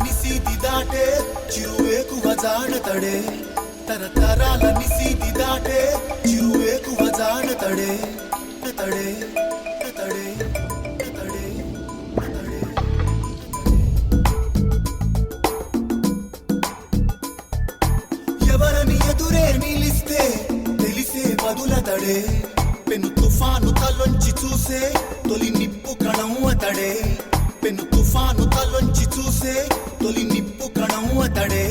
నిసీది దాటే చిరువేకువ జానతడే తరతరాల నిసీది దాటే చిరువేకువ జానతడే తడే తడే తడే ఎవరని ఎదురే నిలిస్తే తెలిసే బదులతడే పెను తుఫాను తలొంచి చూసే తొలి నిప్పు కణం అతడే పెను తుఫాను తలొంచి చూసే తొలి నిప్పు కణం అతడే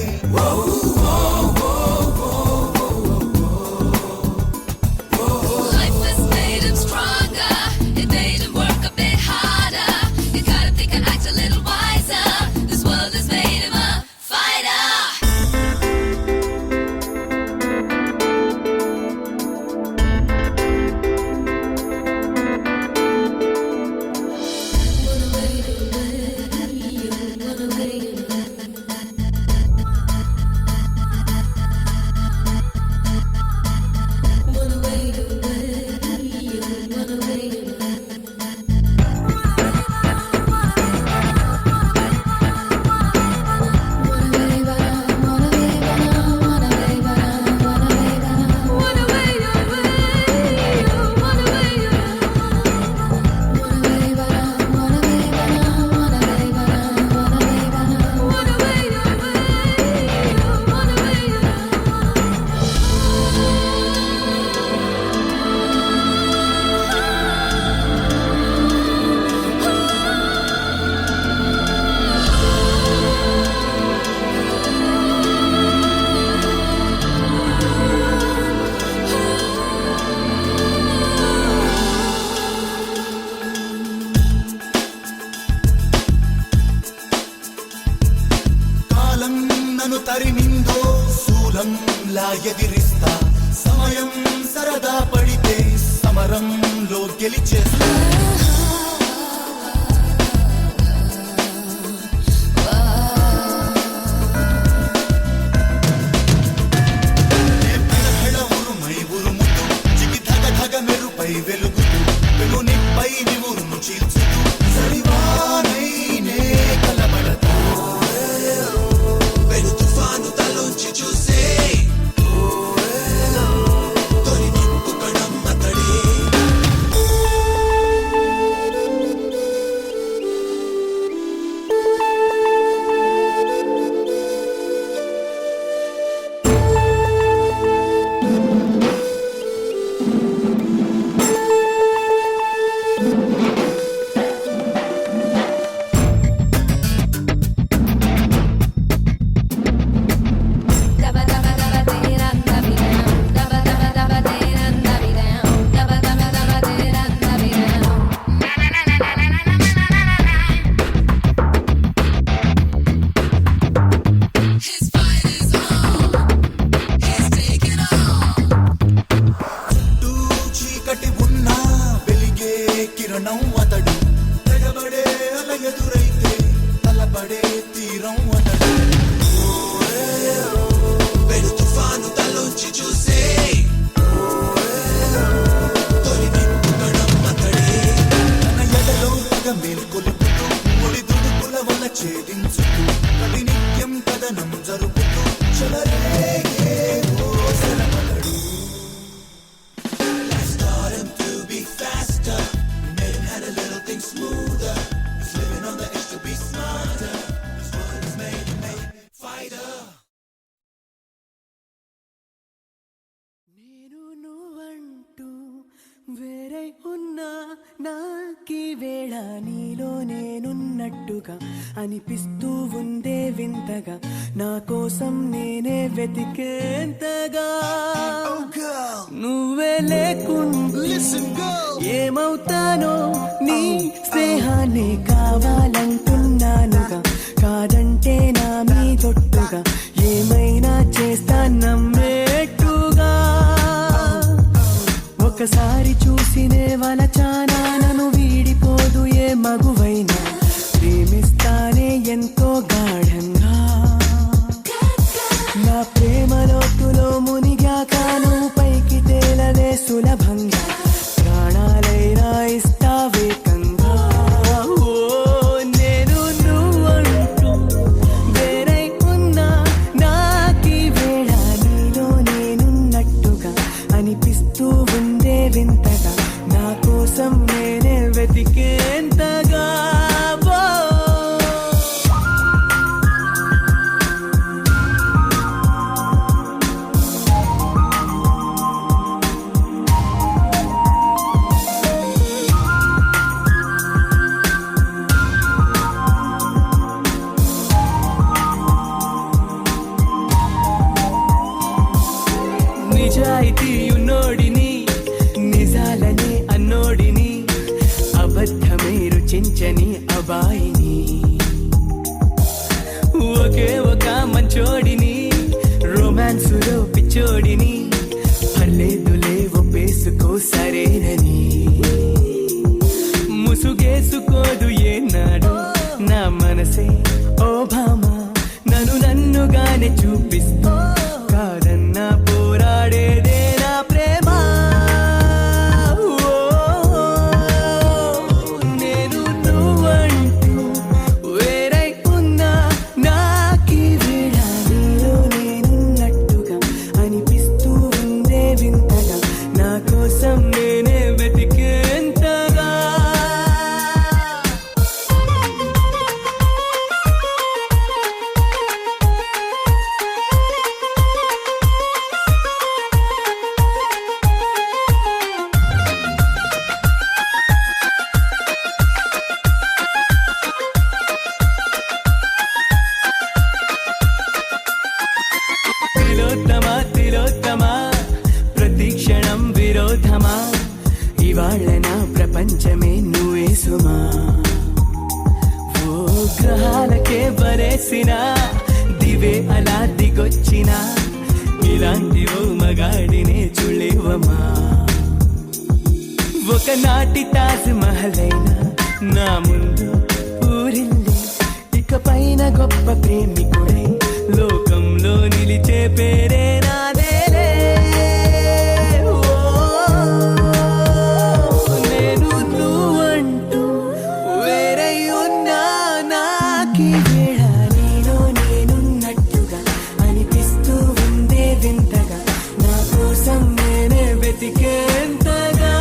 తరిమిందో శూలంలా ఎదిరిస్తా సమయం సరదా పడితే సమరంలో గెలిచేస్తా ఉరుమై ఉరుముతూ చికి ధగ ధగ మెరుపై వెలుగుతూ వెలునిపై నివురును చీల్చుతూ సరివానైనే కలబడతా కిరణం అతడు తెగబడే అల ఎదురైతే తలబడే తీరం అతడు పెను తుఫాను తలొంచి చూసే తొలి నిప్పు కణం అతడే తన ఎడలో తెగ మేల్కొలుపుతూ ముడి దుడుకుల వల ఛేదించుతూ కవి నిత్యం కథనం జరుపుతూ చెలరేగే ఓసరమతడు smoother. He's living on the edge to be smarter. This world is made to make fighter. నేను నువ్వంటూ వేరే ఉన్నా నాకీ వేళ నీలో నేనున్నట్టుగా అనిపిస్తూ ఉందే వింతగా నా కోసం నేనే వెతికేంతగా నువ్వే లేకుండా ఏమవుతానో నీ స్నేహాన్ని కావాలంటున్నానుగా కాదంటే నా మీదొట్టుగా ఏమైనా చేస్తా నమ్మేట్టుగా ఒకసారి చూసినే వలచానా నన్ను వీడిపోదు ఏ మగువైనా ప్రేమిస్తానే ఎంతో గాఢంగా నా ప్రేమ లోతులో మునిగాక నువ్వు పైకి తేలవే సులభంగా ప్రాణాలైనా ఇస్తావే కంగా నేను నువ్వంటూ వింతగా నా కోసం నేనే వెతికేంతగా నిజాయితీయున్నోడిని నిజాలనే అన్నోడిని అబద్ధమే రుచించని అబాయిని ఒకే ఒక మంచోడిని రొమాన్సులో పిచ్చోడిని పర్లేదులే ఒప్పేసుకో సరేనని ముసుగేసుకోదు ఏనాడు నా మనసే ఓ భామ నన్నుగానే చూపిస్తూ కాదన్నా పోరాడేదే నా ప్రేమ నేను నువ్వంటూ వేరై ఉన్నా నాకీ వేళ నీలో నేనున్నట్టుగా అనిపిస్తూ ఉందే వింతగా నా కోసం నేనే వెతికేంతగా తిలోత్తమా ప్రతి క్షణం విరోధమా ఇవాళ నా ప్రపంచమే నువ్వే సుమా ఓ గ్రహాలకే బరేసిన దివే అలా దిగొచ్చిన ఇలాంటి ఓ మగాడినే చూడలేవమా ఒకనాటి తాజ్ మహలైనా నా ముందు ఊరిల్లి ఇక పైన గొప్ప ప్రేమికుడై లోకంలో నిలిచే పేరే నాదేలే నేను నువ్వంటూ వేరై ఉన్నా నాకీ వేళ నీలో నేనున్నట్టుగా అనిపిస్తూ ఉందే వింతగా నా కోసం నేనే వెతికేంతగా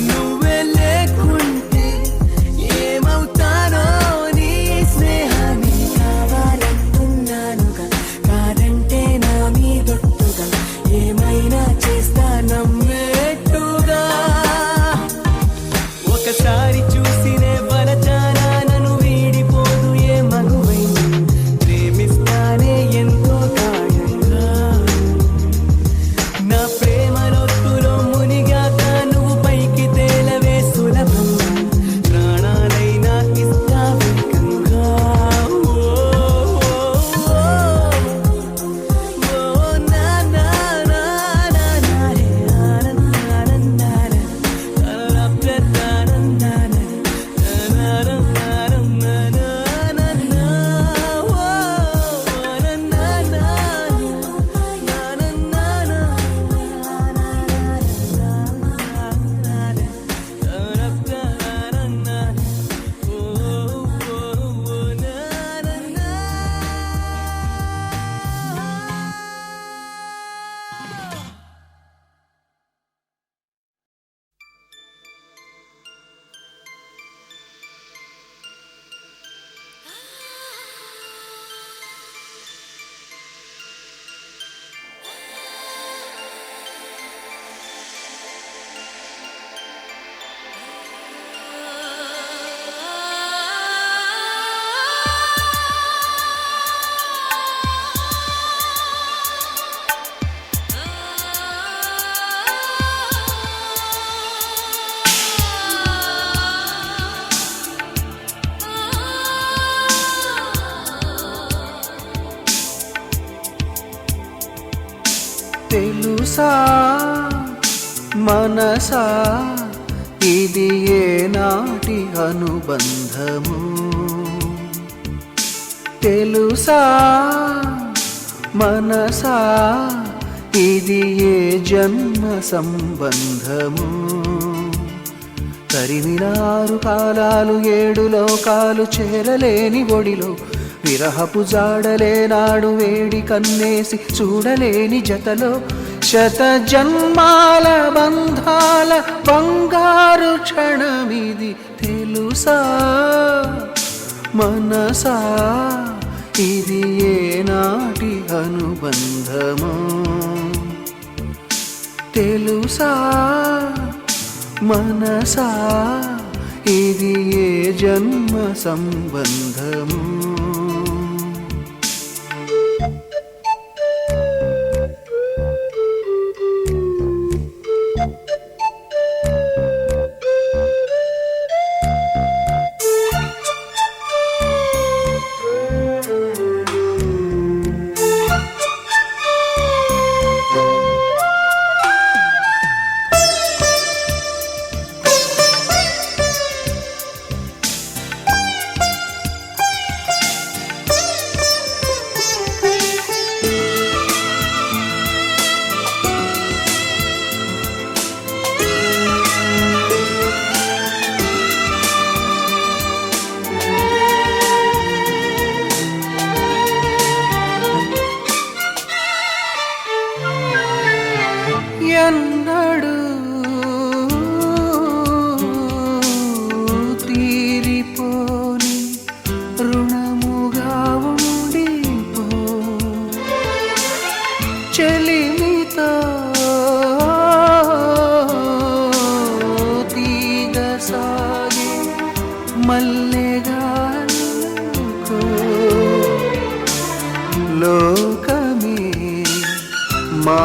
నువ్వే లేకుంటే ఏమవుతానో నీ స్నేహాన్ని కావాలంటున్నానుగా కాదంటే నా మీదొట్టుగా ఏమైనా చేస్తా నమ్మేట్టుగా ఒకసారి చూసినే వలచానా నన్ను వీడిపోదు ఏ మగువైనా ప్రేమిస్తానే ఎంతో గాఢంగా నా ప్రేమ లోతులో మునిగాక నువ్వు పైకి తేలవే సులభంగా ప్రాణాలైనా ఇస్తా వేగంగా నా నా నా నా నా రే ఆనందానందాన తరప్రతానందాన తెలుసా మనసా ఇది ఏనాటి అనుబంధము తెలుసా మనసా ఇది ఏ జన్మ సంబంధము తరిమినారు కాలాలు ఏడు లోకాలు చేరలేని ఒడిలో విరహపు జాడలే నాడు వేడి కన్నేసి చూడలేని జతలో శత జన్మాల బంగారు క్షణమిది తెలుసా మనసా ఇది ఏనాటి అనుబంధమో తెలుసా మనసా ఇది ఏ జన్మ సంబంధము ఎన్నడు తీరిపోని రుణముగా ఉండిపో చెలిమితో తీగ సాగి మల్లెగా లోకమే మా